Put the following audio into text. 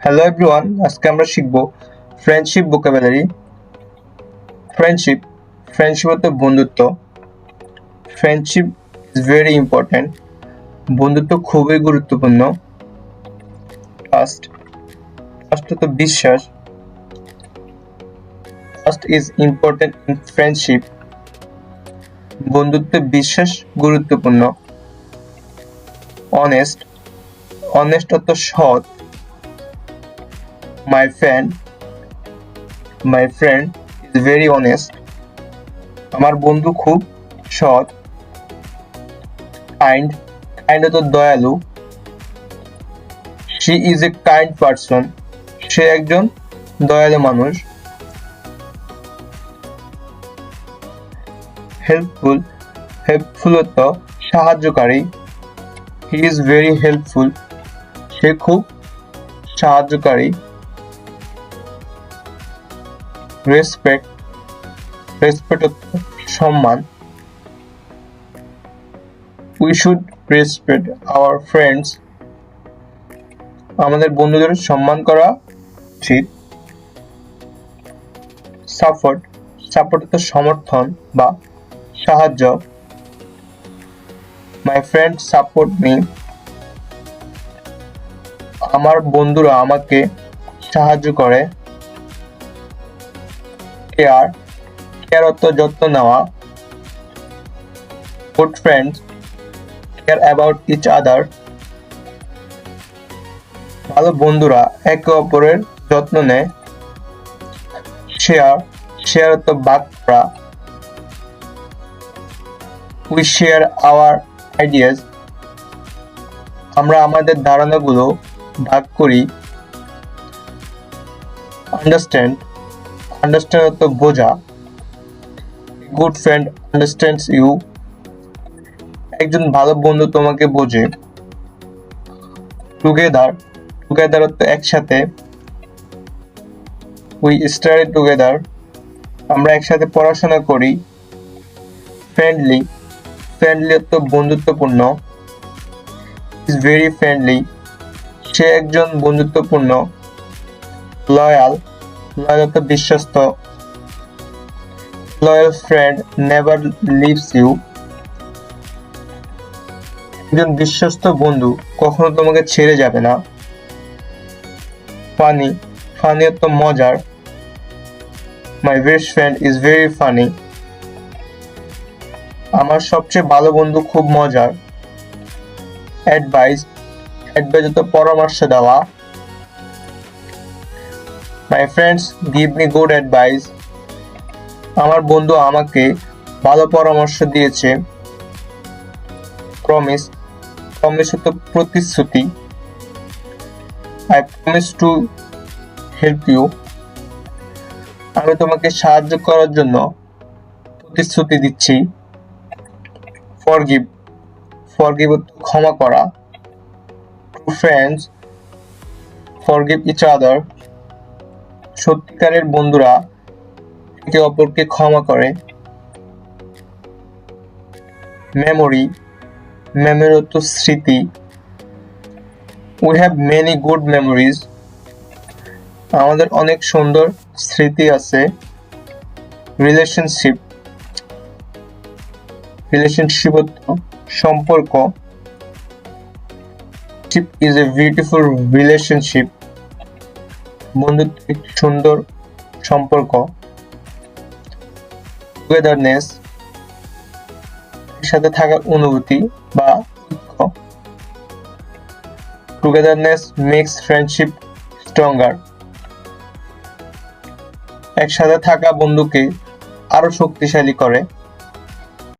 Hello everyone, আজকে আমরা শিখব ফ্রেন্ডশিপ ভোকাবুলারি। ফ্রেন্ডশিপ ফ্রেন্ডশিপ হচ্ছে বন্ধুত্ব। Friendship is very important. বন্ধুত্ব খুবই গুরুত্বপূর্ণ। ট্রাস্ট হচ্ছে বিশ্বাস। Trust is important in friendship. বন্ধুত্বে বিশ্বাস গুরুত্বপূর্ণ। অনেস্ট অর্থ সৎ। My friend is very honest. আমার বন্ধু খুব সৎ। Kind হচ্ছে দয়ালু। She is a kind person. সে একজন দয়ালু মানুষ। Helpful হচ্ছে সাহায্যকারী। He is very helpful. সে খুব সাহায্যকারী। রেসপেক্ট সম্মান। We should respect our friends. আমাদের বন্ধুদের সম্মান করা উচিত। সাপোর্ট হচ্ছে সমর্থন বা সাহায্য। My friend support me. আমার বন্ধুরা আমাকে সাহায্য করে। কেয়ার অর্থ যত্ন নেওয়া। Good friends care about each other. ভালো বন্ধুরা একে অপরের যত্ন নেয়। শেয়ার অর্থ ভাগ করা। We share our ideas. আমরা আমাদের ধারণাগুলো ভাগ করি। আন্ডারস্ট্যান্ড অর্থ বোঝা। Good friend understands you. একজন ভালো বন্ধু তোমাকে বোঝে। টুগেদার অর্থ একসাথে। We study together. আমরা একসাথে পড়াশোনা করি। ফ্রেন্ডলি অর্থ বন্ধুত্বপূর্ণ। Is very friendly. সে একজন বন্ধুত্বপূর্ণ। লয়াল অর্থ বিশ্বস্ত। Loyal friend never leaves you. একজন বিশ্বস্ত বন্ধু কখনো তোমাকে ছেড়ে যাবে না। ফানি অর্থ মজার। My best friend is very funny. আমার সবচেয়ে ভালো বন্ধু খুব মজার। অ্যাডভাইস অর্থ পরামর্শ দেওয়া। My friends give me good advice. আমার বন্ধু আমাকে ভালো পরামর্শ দিয়েছে। প্রমিস হচ্ছে প্রতিশ্রুতি। I promise to help you. আমি তোমাকে সাহায্য করার জন্য প্রতিশ্রুতি দিচ্ছি। ফরগিভ হচ্ছে ক্ষমা করা। True friends forgive each other. সত্যিকারের বন্ধুরা একে অপরকে ক্ষমা করে। মেমোরি অর্থ স্মৃতি। We have many good memories. আমাদের অনেক সুন্দর স্মৃতি আছে। রিলেশনশিপ অর্থ সম্পর্ক। Is a beautiful relationship. বন্ধুত্ব একটি সুন্দর সম্পর্ক। টুগেদারনেস একসাথে থাকার অনুভূতি বা ঐক্য। Togetherness makes friendship stronger. একসাথে থাকা বন্ধুকে আরো শক্তিশালী করে।